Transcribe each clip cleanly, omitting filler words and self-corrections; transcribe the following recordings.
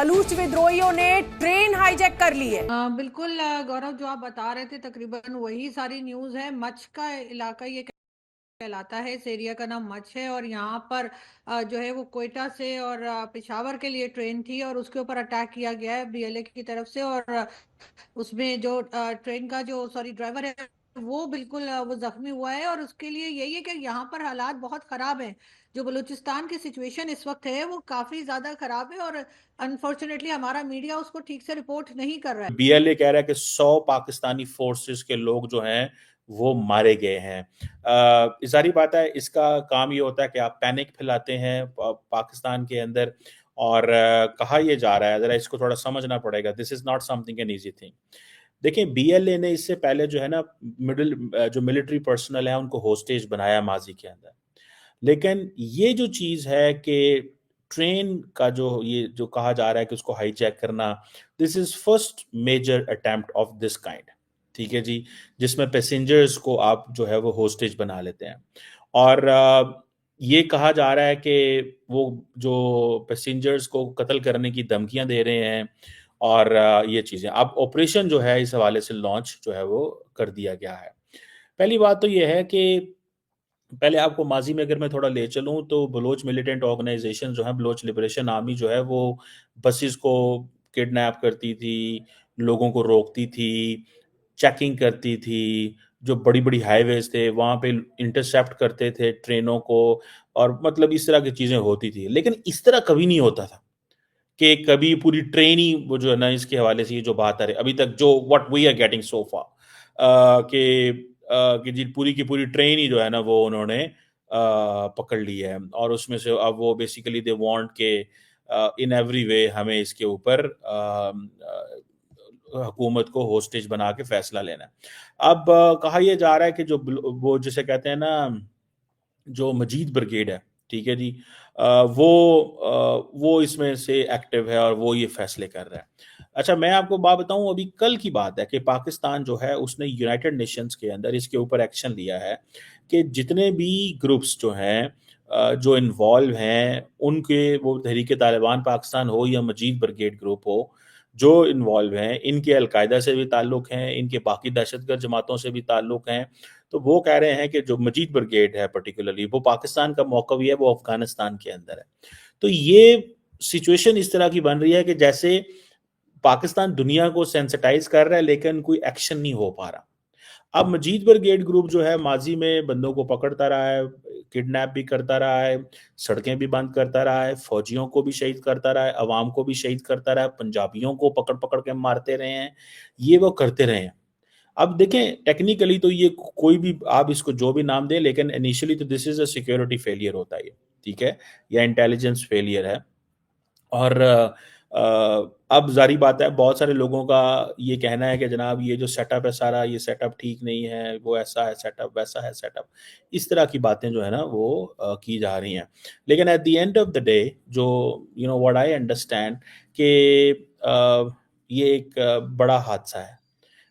बलूच विद्रोहियों ने train hijack कर ली है। बिल्कुल गौरव, जो आप बता रहे थे तकरीबन वही सारी न्यूज़ है। मच्छ का इलाका ये कहलाता है, इस एरिया का नाम मच्छ है। और यहाँ पर जो है वो कोयटा से और पेशावर के लिए ट्रेन थी और उसके ऊपर अटैक किया गया है बीएलए की तरफ से। और उसमें जो ट्रेन का जो सॉरी ड्राइवर है वो बिल्कुल वो जख्मी हुआ है। और उसके लिए यही है कि यहाँ पर हालात बहुत खराब हैं। जो बलूचिस्तान की सिचुएशन इस वक्त है वो काफी ज्यादा खराब है और अनफॉर्चुनेटली हमारा मीडिया उसको ठीक से रिपोर्ट नहीं कर रहा है। बीएलए कह रहा है कि 100 पाकिस्तानी फोर्सेस के लोग जो हैं वो मारे गए हैं। जारी बात है, इसका काम ये होता है कि आप पैनिक फैलाते हैं पाकिस्तान के अंदर। और कहा यह जा रहा है, जरा इसको थोड़ा समझना पड़ेगा, this is not something an easy thing. देखिए, बीएलए ने इससे पहले जो है ना, जो मिलिट्री पर्सनल है उनको होस्टेज बनाया माजी के अंदर। लेकिन ये जो चीज़ है कि ट्रेन का जो ये जो कहा जा रहा है कि उसको हाईजैक करना, this is first major attempt of this kind. ठीक है जी, जिसमें पैसेंजर्स को आप जो है वो होस्टेज बना लेते हैं। और ये कहा जा रहा है कि वो जो पैसेंजर्स को कत्ल करने की धमकियां दे रहे हैं। और ये चीज़ें अब ऑपरेशन जो है इस हवाले से लॉन्च जो है वो कर दिया गया है। पहली बात तो ये है कि पहले आपको माजी में अगर मैं थोड़ा ले चलूँ तो बलोच मिलिटेंट ऑर्गेनाइजेशन जो है, बलोच लिबरेशन आर्मी जो है वो बसेस को किडनैप करती थी, लोगों को रोकती थी, चेकिंग करती थी। जो बड़ी-बड़ी हाईवेज़ थे वहाँ पे इंटरसेप्ट करते थे ट्रेनों को। और मतलब इस तरह की चीज़ें होती थी। लेकिन इस तरह कभी नहीं होता था कि कभी पूरी ट्रेन ही वो जो है ना, इसके हवाले से ये जो बात आ रही है अभी तक, जो what we are getting so far, कि जी पूरी की पूरी ट्रेन ही जो है ना वो उन्होंने पकड़ ली है। और उसमें से अब वो बेसिकली दे वांट के इन एवरी वे हमें इसके ऊपर हुकूमत को होस्टेज बना के फैसला लेना है। अब कहा यह जा रहा है कि जो वो जिसे कहते हैं ना, जो मजीद ब्रिगेड है, ठीक है जी, वो इसमें से एक्टिव है और वो ये फैसले कर रहा है। अच्छा, मैं आपको बात बताऊं, अभी कल की बात है कि पाकिस्तान जो है उसने यूनाइटेड नेशंस के अंदर इसके ऊपर एक्शन लिया है कि जितने भी ग्रुप्स जो हैं जो इन्वॉल्व हैं उनके, वो तहरीक तालिबान पाकिस्तान हो या मजीद ब्रिगेड ग्रुप हो, जो इन्वॉल्व हैं इनके अलकायदा से भी ताल्लुक़ हैं, इनके बाकी दहशतगर्द जमातों से भी ताल्लुक़ हैं। तो वो कह रहे हैं कि जो मजीद ब्रिगेड है पर्टिकुलरली, वो पाकिस्तान का मौक़िफ़ है वो अफ़गानिस्तान के अंदर है। तो ये सिचुएशन इस तरह की बन रही है कि जैसे पाकिस्तान दुनिया को सेंसिटाइज़ कर रहा है लेकिन कोई एक्शन नहीं हो पा रहा। अब मजीद ब्रिगेड ग्रुप जो है माजी में बंदों को पकड़ता रहा है, किडनैप भी करता रहा है, सड़कें भी बंद करता रहा है, फौजियों को भी शहीद करता रहा है, अवाम को भी शहीद करता रहा है, पंजाबियों को पकड़ पकड़ के मारते रहे हैं, ये वो करते रहे हैं। अब देखें, टेक्निकली तो ये कोई भी आप इसको जो भी नाम दें, लेकिन इनिशियली तो this is a security failure होता है ये, ठीक है, या इंटेलिजेंस फेलियर है। और अब जारी बात है, बहुत सारे लोगों का ये कहना है कि जनाब ये जो सेटअप है सारा, ये सेटअप ठीक नहीं है, वो ऐसा है सेटअप, वैसा है सेटअप। इस तरह की बातें जो है ना वो की जा रही हैं। लेकिन at the end of the day, जो व्हाट आई अंडरस्टैंड कि ये एक बड़ा हादसा है।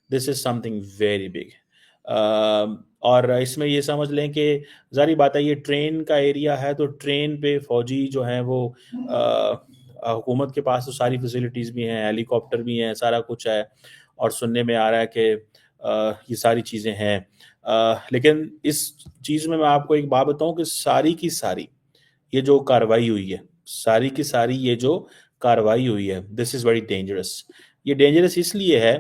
This is something very big. और इसमें ये समझ लें कि जारी बात है, ये ट्रेन का एरिया है, तो ट्रेन पे फौजी जो हैं वो हुकूमत के पास तो सारी फैसिलिटीज़ भी हैं, हेलीकॉप्टर भी हैं, सारा कुछ है। और सुनने में आ रहा है कि ये सारी चीज़ें हैं। लेकिन इस चीज़ में मैं आपको एक बात बताऊं कि सारी की सारी ये जो कार्रवाई हुई है, सारी की सारी ये जो कार्रवाई हुई है, दिस इज़ वेरी डेंजरस। ये डेंजरस इसलिए है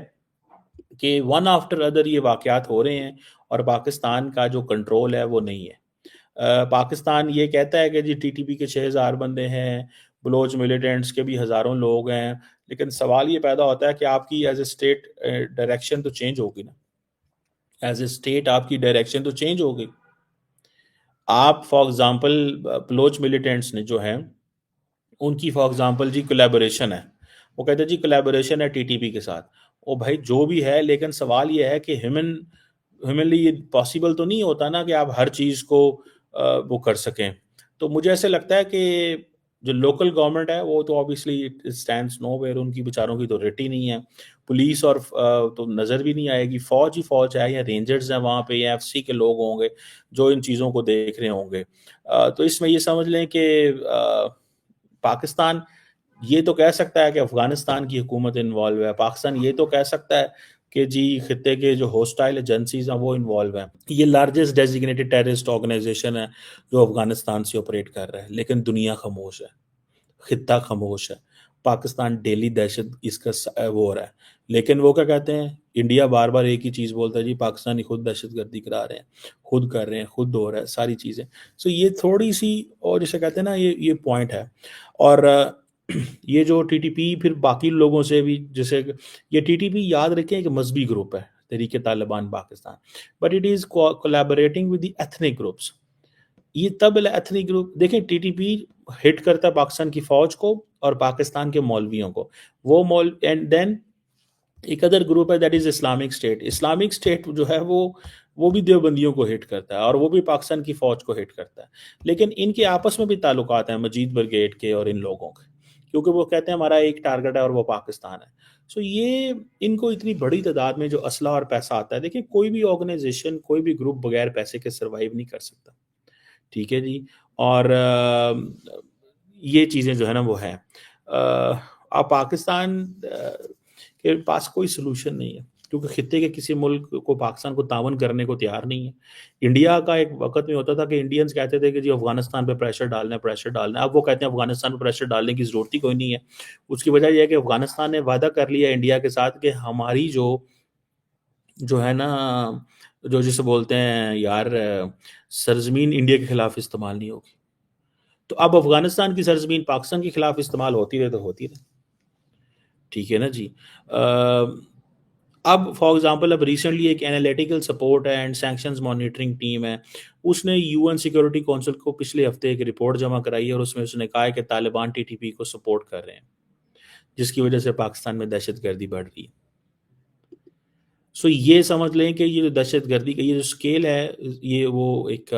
कि वन आफ्टर अदर ये वाक़यात हो रहे हैं और पाकिस्तान का जो कंट्रोल है वो नहीं है। पाकिस्तान ये कहता है कि जी टीटीपी के 6000 बंदे हैं, बलोच मिलिटेंट्स के भी हज़ारों लोग हैं, लेकिन सवाल ये पैदा होता है कि आपकी एज़ ए स्टेट डायरेक्शन तो चेंज होगी ना, एज़ ए स्टेट आपकी डायरेक्शन तो चेंज हो गई। आप फॉर एग्ज़ाम्पल बलोच मिलिटेंट्स ने जो हैं, उनकी फॉर एग्ज़ाम्पल जी कोलैबोरेशन है, वो कहते हैं जी कोलैबोरेशन है टीटीपी के साथ। ओ भाई जो भी है, लेकिन सवाल ये है कि ह्यूमनली ये पॉसिबल तो नहीं होता ना कि आप हर चीज़ को वो कर सकें। तो मुझे ऐसे लगता है कि जो लोकल गवर्नमेंट है वो तो ऑब्वियसली इट स्टैंड्स नोवेयर, उनकी बेचारों की तो रेटी नहीं है। पुलिस और तो नज़र भी नहीं आएगी, फ़ौज ही फ़ौज है या रेंजर्स हैं वहाँ पे या एफसी के लोग होंगे जो इन चीज़ों को देख रहे होंगे। तो इसमें ये समझ लें कि पाकिस्तान ये तो कह सकता है कि अफगानिस्तान की हुकूमत इन्वॉल्व है, पाकिस्तान ये तो कह सकता है कि जी खित्ते के जो हॉस्टाइल एजेंसीज हैं वो इन्वॉल्व हैं, ये लार्जेस्ट डेजिग्नेटेड टेररिस्ट ऑर्गेनाइजेशन है जो अफगानिस्तान से ऑपरेट कर रहा है, लेकिन दुनिया खामोश है, खित्ता खामोश है। पाकिस्तान डेली दहशत इसका वो हो रहा है, लेकिन वो क्या कहते हैं, इंडिया बार बार एक ही चीज़ बोलता है जी पाकिस्तानी खुद दहशतगर्दी करा रहे हैं, खुद कर रहे हैं, खुद हो रहा है सारी चीज़ें। सो ये थोड़ी सी, और जिसे कहते हैं ना, ये पॉइंट है। और ये जो टीटीपी फिर बाकी लोगों से भी, जैसे ये टीटीपी याद रखें एक मजहबी ग्रुप है, Tehrik Taliban Pakistan, but it is collaborating with the ethnic groups. ये तब एथनिक ग्रुप देखें, टीटीपी हिट करता है पाकिस्तान की फौज को और पाकिस्तान के मौलवियों को, वो मौल एंड देन एक अदर ग्रुप है that is Islamic state. Islamic state जो है वो भी देवबंदियों को हिट करता है और वो भी पाकिस्तान की फौज को हिट करता है, लेकिन इनके आपस में भी ताल्लुकात हैं मजीद ब्रिगेड के और इन लोगों के, क्योंकि वो कहते हैं हमारा एक टारगेट है और वो पाकिस्तान है। सो ये इनको इतनी बड़ी तादाद में जो असला और पैसा आता है, देखिए कोई भी ऑर्गेनाइजेशन, कोई भी ग्रुप बगैर पैसे के सर्वाइव नहीं कर सकता, ठीक है जी। और ये चीज़ें जो है ना वो है, अब पाकिस्तान के पास कोई सलूशन नहीं है, क्योंकि खित्ते के किसी मुल्क को पाकिस्तान को तावन करने को तैयार नहीं है। इंडिया का एक वक्त में होता था कि इंडियंस कहते थे कि जी अफगानिस्तान पे प्रेशर डालना है, प्रेशर डालना है। अब वो कहते हैं अफगानिस्तान पे प्रेशर डालने की ज़रूरत ही कोई नहीं है। उसकी वजह यह है कि अफगानिस्तान ने वादा कर लिया इंडिया के साथ कि हमारी जो जो है ना, जो जिसे बोलते हैं यार, सरजमीन इंडिया के खिलाफ इस्तेमाल नहीं होगी। तो अब अफगानिस्तान की सरजमीन पाकिस्तान के खिलाफ इस्तेमाल होती रहे तो होती रहे, ठीक है ना जी। अब फॉर एग्जांपल अब रिसेंटली एक एनालिटिकल सपोर्ट है एंड सैंक्शंस मॉनिटरिंग टीम है, उसने यूएन सिक्योरिटी काउंसिल को पिछले हफ्ते एक रिपोर्ट जमा कराई है और उसमें उसने कहा है कि तालिबान टीटीपी को सपोर्ट कर रहे हैं, जिसकी वजह से पाकिस्तान में दहशतगर्दी बढ़ रही है। सो ये समझ लें कि ये जो दहशतगर्दी का ये जो स्केल है, ये वो एक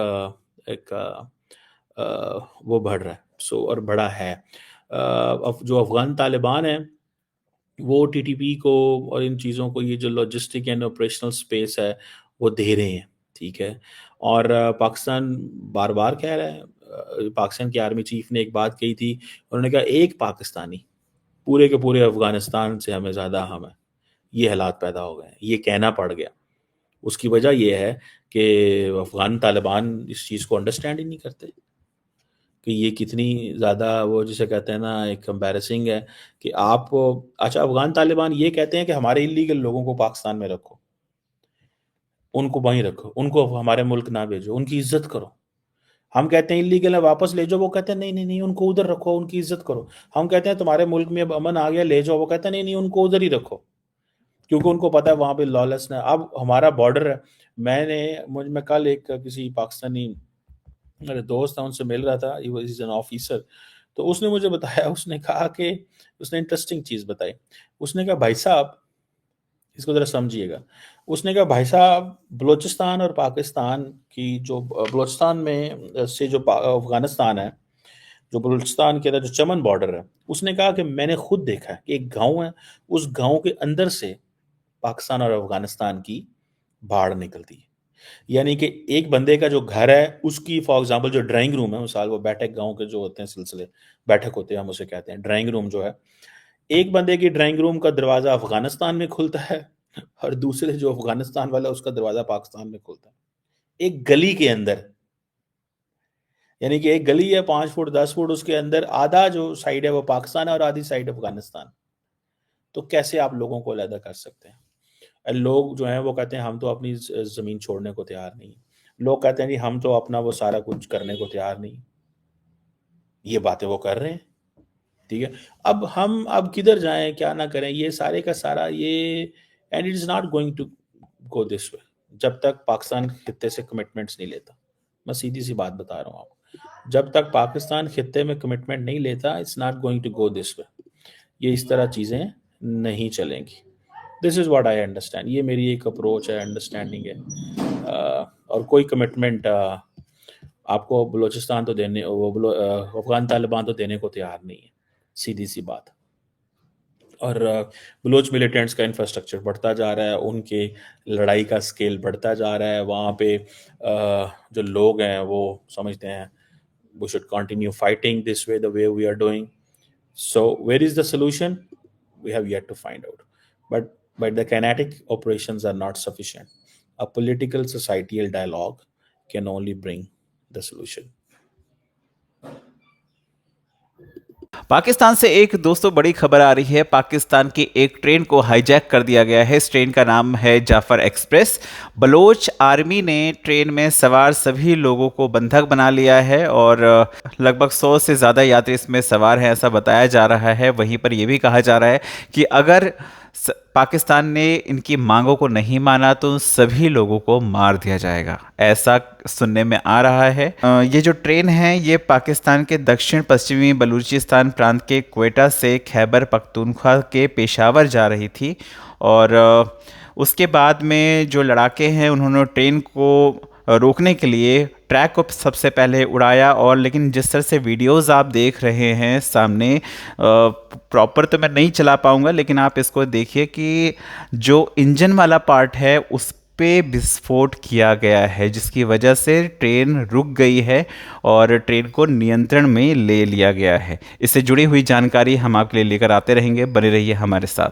वो बढ़ रहा है, सो और बड़ा है। अब जो अफगान तालिबान है वो टीटीपी को और इन चीज़ों को, ये जो लॉजिस्टिक एंड ऑपरेशनल स्पेस है वो दे रहे हैं, ठीक है। और पाकिस्तान बार बार कह रहा है, पाकिस्तान के आर्मी चीफ ने एक बात कही थी, उन्होंने कहा एक पाकिस्तानी पूरे के पूरे अफगानिस्तान से हमें ज़्यादा हम है। ये हालात पैदा हो गए हैं, ये कहना पड़ गया। उसकी वजह ये है कि अफगान तालिबान इस चीज़ को अंडरस्टैंड ही नहीं करते कि ये कितनी ज़्यादा, वो जिसे कहते हैं ना, एक एम्बैरेसिंग है कि आप, अच्छा अफगान तालिबान ये कहते हैं कि हमारे इलीगल लोगों को पाकिस्तान में रखो, उनको वहीं रखो, उनको हमारे मुल्क ना भेजो, उनकी इज्जत करो। हम कहते हैं इलीगल है वापस ले जाओ, वो कहते हैं नहीं नहीं नहीं उनको उधर रखो, उनकी इज्जत करो। हम कहते हैं तुम्हारे मुल्क में अब अमन आ गया ले जाओ, वो कहते हैं नहीं नहीं उनको उधर ही रखो, क्योंकि उनको पता है वहाँ पे लॉलेस है। अब हमारा बॉर्डर है, मैं कल एक किसी पाकिस्तानी मेरे दोस्त था उनसे मिल रहा था, ही वाज एन ऑफिसर, तो उसने मुझे बताया, उसने कहा कि उसने इंटरेस्टिंग चीज़ बताई। उसने कहा भाई साहब, इसको ज़रा समझिएगा, उसने कहा भाई साहब बलूचिस्तान और पाकिस्तान की जो बलूचिस्तान में से जो अफगानिस्तान है, जो बलूचिस्तान के अंदर जो चमन बॉर्डर है, उसने कहा कि मैंने खुद देखा है कि एक गांव है, उस गांव के अंदर से पाकिस्तान और अफगानिस्तान की बाढ़ निकलती है। यानी कि एक बंदे का जो घर है उसकी फॉर एग्जांपल जो ड्राइंग रूम है, मिसाल वो बैठक गांव के जो होते हैं सिलसिले बैठक होते हैं, हम उसे कहते हैं ड्राइंग रूम जो है, एक बंदे की ड्राइंग रूम का दरवाजा अफगानिस्तान में खुलता है और दूसरे जो अफगानिस्तान वाला उसका दरवाजा पाकिस्तान में खुलता है, एक गली के अंदर। यानी कि एक गली है 5 फुट 10 फुट, उसके अंदर आधा जो साइड है वो पाकिस्तान है और आधी साइड अफगानिस्तान। तो कैसे आप लोगों को अलहदा कर सकते हैं? लोग जो हैं वो कहते हैं हम तो अपनी ज़मीन छोड़ने को तैयार नहीं। लोग कहते हैं जी हम तो अपना वो सारा कुछ करने को तैयार नहीं। ये बातें वो कर रहे हैं, ठीक है। अब हम अब किधर जाएँ, क्या ना करें, ये सारे का सारा ये, and it is not going to go this way जब तक पाकिस्तान खित्ते से कमिटमेंट्स नहीं लेता। मैं सीधी-सी बात बता रहा हूँ आपको। जब तक पाकिस्तान खित्ते में कमिटमेंट नहीं लेता, it's not going to go this way. ये इस तरह चीज़ें नहीं चलेंगी। This is what I understand. ये मेरी एक अप्रोच है, अंडरस्टैंडिंग है। और कोई कमिटमेंट आपको बलूचिस्तान तो देने, अफगान तालिबान तो देने को तैयार नहीं है, सीधी सी बात। और बलोच मिलिटेंट्स का इंफ्रास्ट्रक्चर बढ़ता जा रहा है, उनके लड़ाई का स्केल बढ़ता जा रहा है। वहाँ पे जो लोग हैं वो समझते हैं we should continue fighting this way the way we are doing, So where is the solution? We have yet to find out. But the kinetic operations are not sufficient. A political societal dialogue can only bring the solution. Pakistan से एक दोस्तों बड़ी खबर आ रही है। पाकिस्तान की एक train को हाईजैक कर दिया गया है। इस ट्रेन का नाम है जाफर एक्सप्रेस। बलोच आर्मी ने ट्रेन में सवार सभी लोगों को बंधक बना लिया है और लगभग 100 से ज़्यादा यात्री इसमें सवार हैं, ऐसा बताया जा रहा है। वहीं पर यह भी कहा जा रहा है कि अगर पाकिस्तान ने इनकी मांगों को नहीं माना तो सभी लोगों को मार दिया जाएगा, ऐसा सुनने में आ रहा है। ये जो ट्रेन है ये पाकिस्तान के दक्षिण पश्चिमी बलूचिस्तान प्रांत के क्वेटा से खैबर पख्तूनख्वा के पेशावर जा रही थी और उसके बाद में जो लड़ाके हैं उन्होंने ट्रेन को रोकने के लिए ट्रैक को सबसे पहले उड़ाया और लेकिन जिस तरह से वीडियोस आप देख रहे हैं सामने, प्रॉपर तो मैं नहीं चला पाऊंगा लेकिन आप इसको देखिए कि जो इंजन वाला पार्ट है उस पे विस्फोट किया गया है, जिसकी वजह से ट्रेन रुक गई है और ट्रेन को नियंत्रण में ले लिया गया है। इससे जुड़ी हुई जानकारी हम आपके लिए लेकर आते रहेंगे, बने रहिए हमारे साथ।